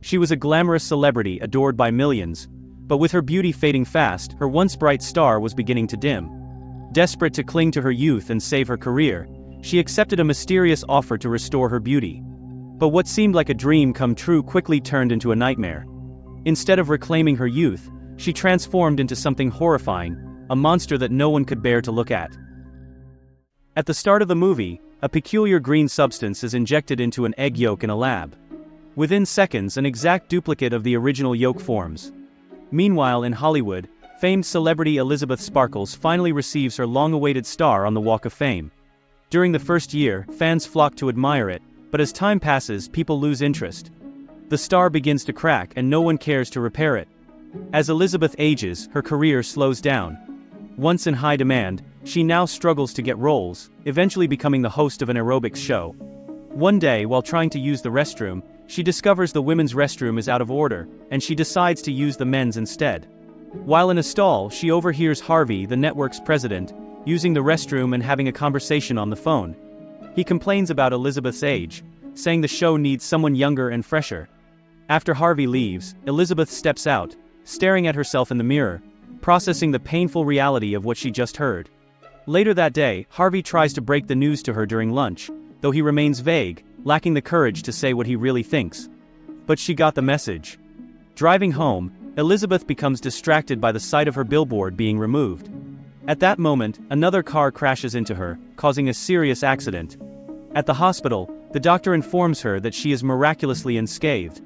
She was a glamorous celebrity adored by millions, but with her beauty fading fast, her once bright star was beginning to dim. Desperate to cling to her youth and save her career, she accepted a mysterious offer to restore her beauty. But what seemed like a dream come true quickly turned into a nightmare. Instead of reclaiming her youth, she transformed into something horrifying, a monster that no one could bear to look at. At the start of the movie, a peculiar green substance is injected into an egg yolk in a lab. Within seconds, an exact duplicate of the original yolk forms. Meanwhile, in Hollywood, famed celebrity Elizabeth Sparkles finally receives her long-awaited star on the Walk of Fame. During the first year, fans flock to admire it, but as time passes, people lose interest. The star begins to crack and no one cares to repair it. As Elizabeth ages, her career slows down. Once in high demand, she now struggles to get roles, eventually becoming the host of an aerobics show. One day, while trying to use the restroom, she discovers the women's restroom is out of order, and she decides to use the men's instead. While in a stall, she overhears Harvey, the network's president, using the restroom and having a conversation on the phone. He complains about Elizabeth's age, saying the show needs someone younger and fresher. After Harvey leaves, Elizabeth steps out, staring at herself in the mirror, processing the painful reality of what she just heard. Later that day, Harvey tries to break the news to her during lunch, though he remains vague, lacking the courage to say what he really thinks. But she got the message. Driving home, Elizabeth becomes distracted by the sight of her billboard being removed. At that moment, another car crashes into her, causing a serious accident. At the hospital, the doctor informs her that she is miraculously unscathed.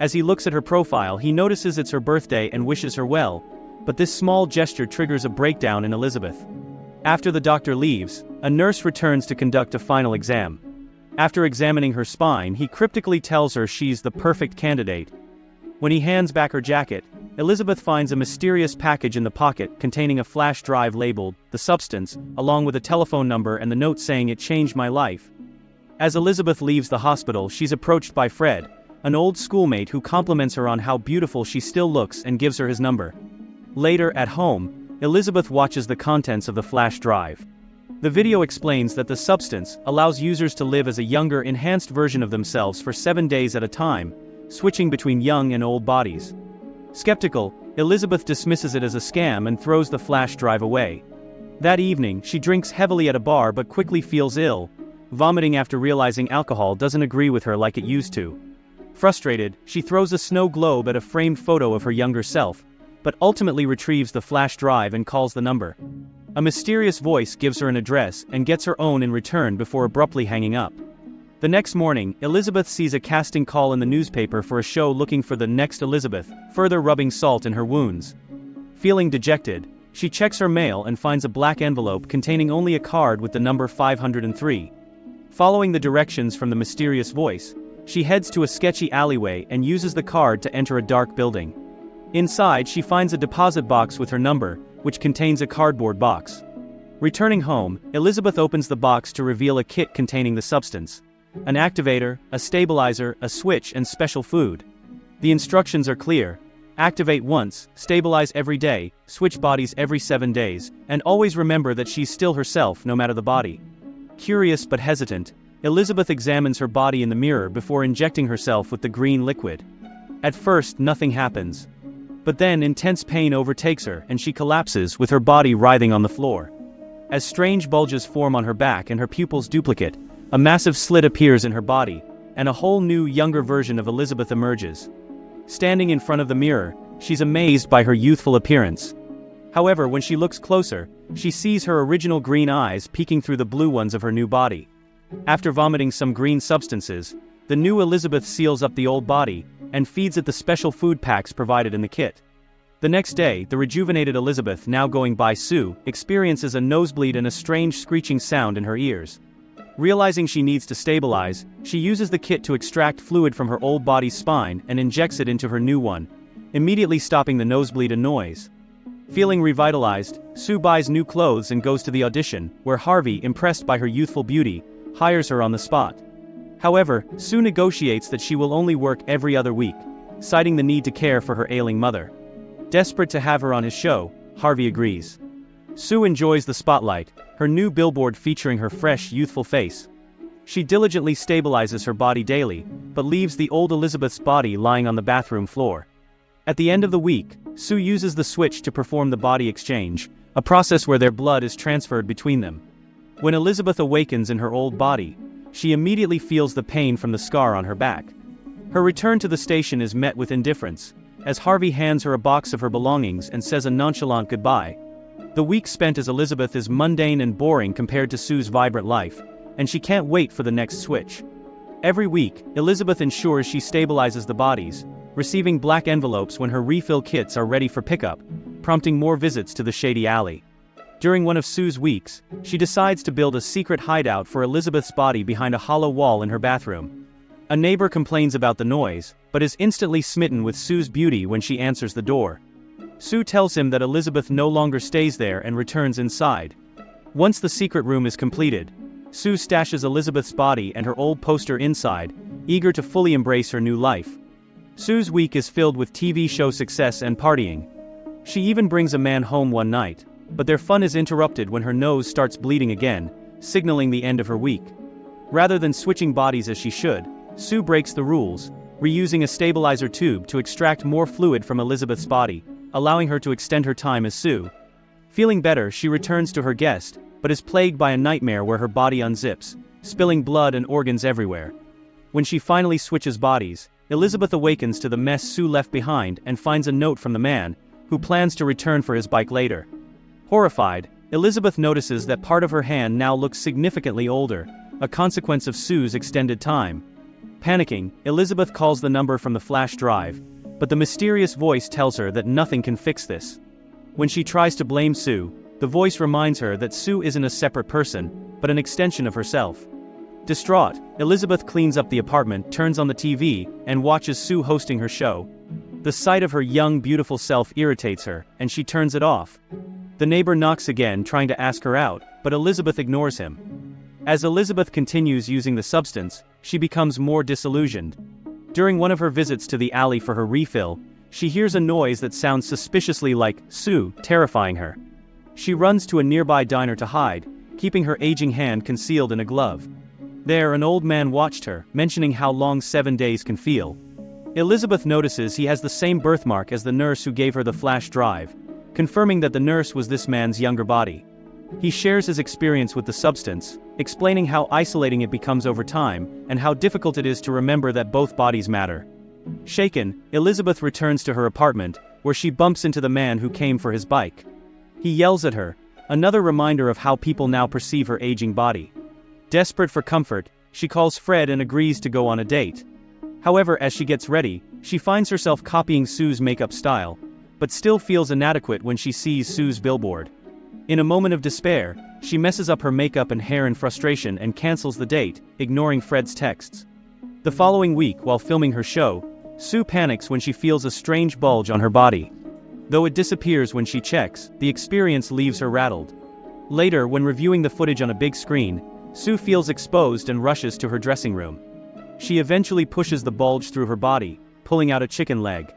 As he looks at her profile, he notices it's her birthday and wishes her well, but this small gesture triggers a breakdown in Elizabeth. After the doctor leaves, a nurse returns to conduct a final exam. After examining her spine, he cryptically tells her she's the perfect candidate. When he hands back her jacket, Elizabeth finds a mysterious package in the pocket containing a flash drive labeled "The Substance," along with a telephone number and the note saying "It changed my life." As Elizabeth leaves the hospital, she's approached by Fred, an old schoolmate who compliments her on how beautiful she still looks and gives her his number. Later, at home, Elizabeth watches the contents of the flash drive. The video explains that the substance allows users to live as a younger, enhanced version of themselves for 7 days at a time, switching between young and old bodies. Skeptical, Elizabeth dismisses it as a scam and throws the flash drive away. That evening, she drinks heavily at a bar but quickly feels ill, vomiting after realizing alcohol doesn't agree with her like it used to. Frustrated, she throws a snow globe at a framed photo of her younger self, but ultimately retrieves the flash drive and calls the number. A mysterious voice gives her an address and gets her own in return before abruptly hanging up. The next morning, Elizabeth sees a casting call in the newspaper for a show looking for the next Elizabeth, further rubbing salt in her wounds. Feeling dejected, she checks her mail and finds a black envelope containing only a card with the number 503. Following the directions from the mysterious voice, she heads to a sketchy alleyway and uses the card to enter a dark building. Inside, she finds a deposit box with her number, which contains a cardboard box. Returning home, Elizabeth opens the box to reveal a kit containing the substance: an activator, a stabilizer, a switch, and special food. The instructions are clear. Activate once, stabilize every day, switch bodies every 7 days, and always remember that she's still herself no matter the body. Curious but hesitant, Elizabeth examines her body in the mirror before injecting herself with the green liquid. At first, nothing happens. But then intense pain overtakes her and she collapses with her body writhing on the floor. As strange bulges form on her back and her pupils duplicate, a massive slit appears in her body, and a whole new, younger version of Elizabeth emerges. Standing in front of the mirror, she's amazed by her youthful appearance. However, when she looks closer, she sees her original green eyes peeking through the blue ones of her new body. After vomiting some green substances, the new Elizabeth seals up the old body and feeds it the special food packs provided in the kit. The next day, the rejuvenated Elizabeth, now going by Sue, experiences a nosebleed and a strange screeching sound in her ears. Realizing she needs to stabilize, she uses the kit to extract fluid from her old body's spine and injects it into her new one, immediately stopping the nosebleed and noise. Feeling revitalized, Sue buys new clothes and goes to the audition, where Harvey, impressed by her youthful beauty, hires her on the spot. However, Sue negotiates that she will only work every other week, citing the need to care for her ailing mother. Desperate to have her on his show, Harvey agrees. Sue enjoys the spotlight, her new billboard featuring her fresh, youthful face. She diligently stabilizes her body daily, but leaves the old Elizabeth's body lying on the bathroom floor. At the end of the week, Sue uses the switch to perform the body exchange, a process where their blood is transferred between them. When Elizabeth awakens in her old body, she immediately feels the pain from the scar on her back. Her return to the station is met with indifference, as Harvey hands her a box of her belongings and says a nonchalant goodbye. The week spent as Elizabeth is mundane and boring compared to Sue's vibrant life, and she can't wait for the next switch. Every week, Elizabeth ensures she stabilizes the bodies, receiving black envelopes when her refill kits are ready for pickup, prompting more visits to the shady alley. During one of Sue's weeks, she decides to build a secret hideout for Elizabeth's body behind a hollow wall in her bathroom. A neighbor complains about the noise, but is instantly smitten with Sue's beauty when she answers the door. Sue tells him that Elizabeth no longer stays there and returns inside. Once the secret room is completed, Sue stashes Elizabeth's body and her old poster inside, eager to fully embrace her new life. Sue's week is filled with TV show success and partying. She even brings a man home one night, but their fun is interrupted when her nose starts bleeding again, signaling the end of her week. Rather than switching bodies as she should, Sue breaks the rules, reusing a stabilizer tube to extract more fluid from Elizabeth's body, allowing her to extend her time as Sue. Feeling better, she returns to her guest, but is plagued by a nightmare where her body unzips, spilling blood and organs everywhere. When she finally switches bodies, Elizabeth awakens to the mess Sue left behind and finds a note from the man, who plans to return for his bike later. Horrified, Elizabeth notices that part of her hand now looks significantly older, a consequence of Sue's extended time. Panicking, Elizabeth calls the number from the flash drive, but the mysterious voice tells her that nothing can fix this. When she tries to blame Sue, the voice reminds her that Sue isn't a separate person, but an extension of herself. Distraught, Elizabeth cleans up the apartment, turns on the TV, and watches Sue hosting her show. The sight of her young, beautiful self irritates her, and she turns it off. The neighbor knocks again, trying to ask her out, but Elizabeth ignores him. As Elizabeth continues using the substance, she becomes more disillusioned. During one of her visits to the alley for her refill, she hears a noise that sounds suspiciously like Sue, terrifying her. She runs to a nearby diner to hide, keeping her aging hand concealed in a glove. There, an old man watched her, mentioning how long 7 days can feel. Elizabeth notices he has the same birthmark as the nurse who gave her the flash drive, confirming that the nurse was this man's younger body. He shares his experience with the substance, explaining how isolating it becomes over time, and how difficult it is to remember that both bodies matter. Shaken, Elizabeth returns to her apartment, where she bumps into the man who came for his bike. He yells at her, another reminder of how people now perceive her aging body. Desperate for comfort, she calls Fred and agrees to go on a date. However, as she gets ready, she finds herself copying Sue's makeup style, but still feels inadequate when she sees Sue's billboard. In a moment of despair, she messes up her makeup and hair in frustration and cancels the date, ignoring Fred's texts. The following week, while filming her show, Sue panics when she feels a strange bulge on her body. Though it disappears when she checks, the experience leaves her rattled. Later, when reviewing the footage on a big screen, Sue feels exposed and rushes to her dressing room. She eventually pushes the bulge through her body, pulling out a chicken leg.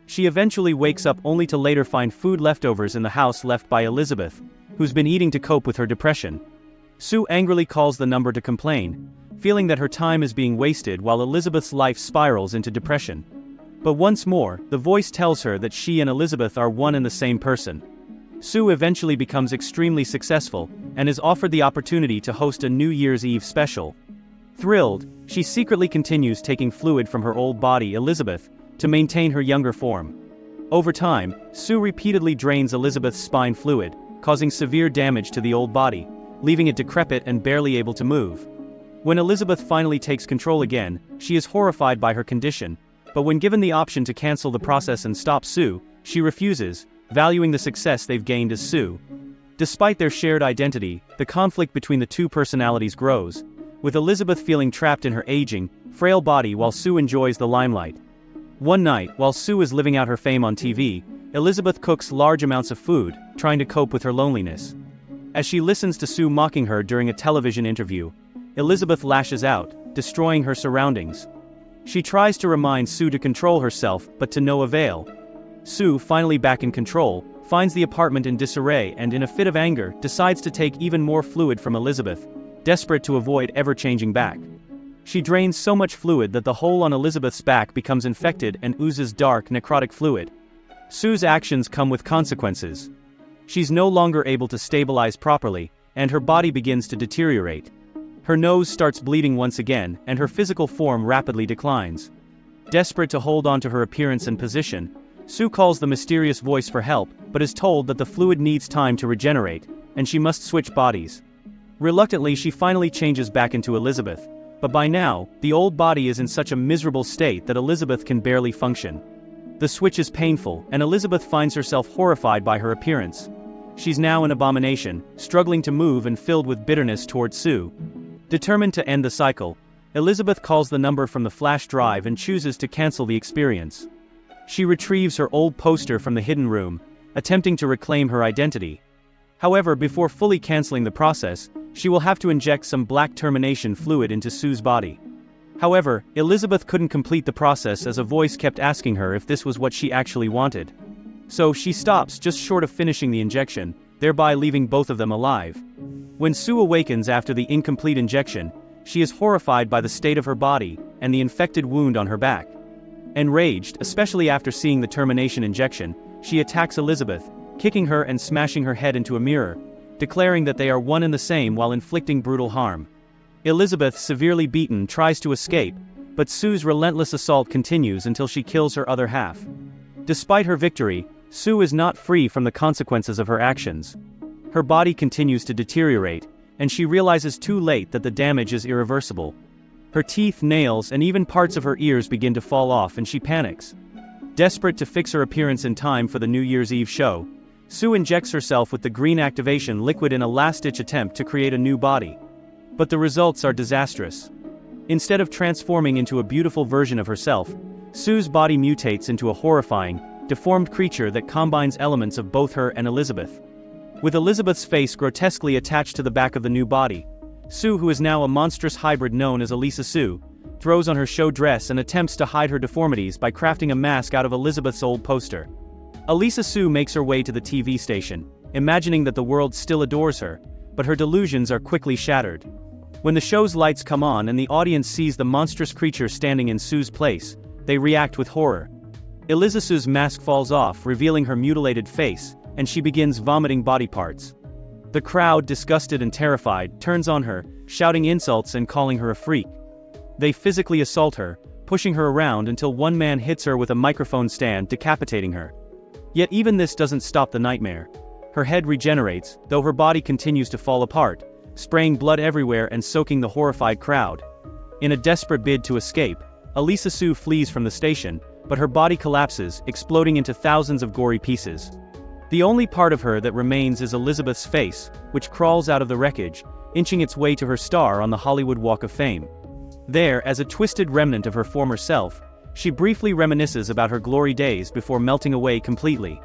She eventually wakes up only to later find food leftovers in the house left by Elizabeth, who's been eating to cope with her depression. Sue angrily calls the number to complain, feeling that her time is being wasted while Elizabeth's life spirals into depression. But once more, the voice tells her that she and Elizabeth are one and the same person. Sue eventually becomes extremely successful, and is offered the opportunity to host a New Year's Eve special. Thrilled, she secretly continues taking fluid from her old body, Elizabeth, to maintain her younger form. Over time, Sue repeatedly drains Elizabeth's spine fluid, causing severe damage to the old body, leaving it decrepit and barely able to move. When Elizabeth finally takes control again, she is horrified by her condition, but when given the option to cancel the process and stop Sue, she refuses, valuing the success they've gained as Sue. Despite their shared identity, the conflict between the two personalities grows, with Elizabeth feeling trapped in her aging, frail body while Sue enjoys the limelight. One night, while Sue is living out her fame on TV, Elizabeth cooks large amounts of food, trying to cope with her loneliness. As she listens to Sue mocking her during a television interview, Elizabeth lashes out, destroying her surroundings. She tries to remind Sue to control herself, but to no avail. Sue, finally back in control, finds the apartment in disarray and in a fit of anger, decides to take even more fluid from Elizabeth, desperate to avoid ever changing back. She drains so much fluid that the hole on Elizabeth's back becomes infected and oozes dark, necrotic fluid. Sue's actions come with consequences. She's no longer able to stabilize properly, and her body begins to deteriorate. Her nose starts bleeding once again, and her physical form rapidly declines. Desperate to hold on to her appearance and position, Sue calls the mysterious voice for help, but is told that the fluid needs time to regenerate, and she must switch bodies. Reluctantly, she finally changes back into Elizabeth, but by now, the old body is in such a miserable state that Elizabeth can barely function. The switch is painful, and Elizabeth finds herself horrified by her appearance. She's now an abomination, struggling to move and filled with bitterness towards Sue. Determined to end the cycle, Elizabeth calls the number from the flash drive and chooses to cancel the experience. She retrieves her old poster from the hidden room, attempting to reclaim her identity. However, before fully canceling the process, she will have to inject some black termination fluid into Sue's body. However, Elizabeth couldn't complete the process as a voice kept asking her if this was what she actually wanted. So she stops just short of finishing the injection, thereby leaving both of them alive. When Sue awakens after the incomplete injection, she is horrified by the state of her body and the infected wound on her back. Enraged, especially after seeing the termination injection, she attacks Elizabeth, kicking her and smashing her head into a mirror, declaring that they are one and the same while inflicting brutal harm. Elizabeth, severely beaten, tries to escape, but Sue's relentless assault continues until she kills her other half. Despite her victory, Sue is not free from the consequences of her actions. Her body continues to deteriorate, and she realizes too late that the damage is irreversible. Her teeth, nails, and even parts of her ears begin to fall off, and she panics. Desperate to fix her appearance in time for the New Year's Eve show, Sue injects herself with the green activation liquid in a last-ditch attempt to create a new body. But the results are disastrous. Instead of transforming into a beautiful version of herself, Sue's body mutates into a horrifying, deformed creature that combines elements of both her and Elizabeth. With Elizabeth's face grotesquely attached to the back of the new body, Sue, who is now a monstrous hybrid known as Elisa Sue, throws on her show dress and attempts to hide her deformities by crafting a mask out of Elizabeth's old poster. Elisa Sue makes her way to the TV station, imagining that the world still adores her, but her delusions are quickly shattered. When the show's lights come on and the audience sees the monstrous creature standing in Sue's place, they react with horror. Elisa Sue's mask falls off, revealing her mutilated face, and she begins vomiting body parts. The crowd, disgusted and terrified, turns on her, shouting insults and calling her a freak. They physically assault her, pushing her around until one man hits her with a microphone stand, decapitating her. Yet even this doesn't stop the nightmare. Her head regenerates, though her body continues to fall apart, spraying blood everywhere and soaking the horrified crowd. In a desperate bid to escape, Elisa Sue flees from the station, but her body collapses, exploding into thousands of gory pieces. The only part of her that remains is Elizabeth's face, which crawls out of the wreckage, inching its way to her star on the Hollywood Walk of Fame. There, as a twisted remnant of her former self, she briefly reminisces about her glory days before melting away completely.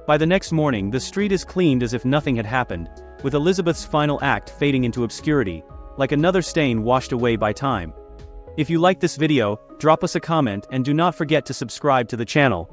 By the next morning, the street is cleaned as if nothing had happened, with Elizabeth's final act fading into obscurity, like another stain washed away by time. If you liked this video, drop us a comment and do not forget to subscribe to the channel.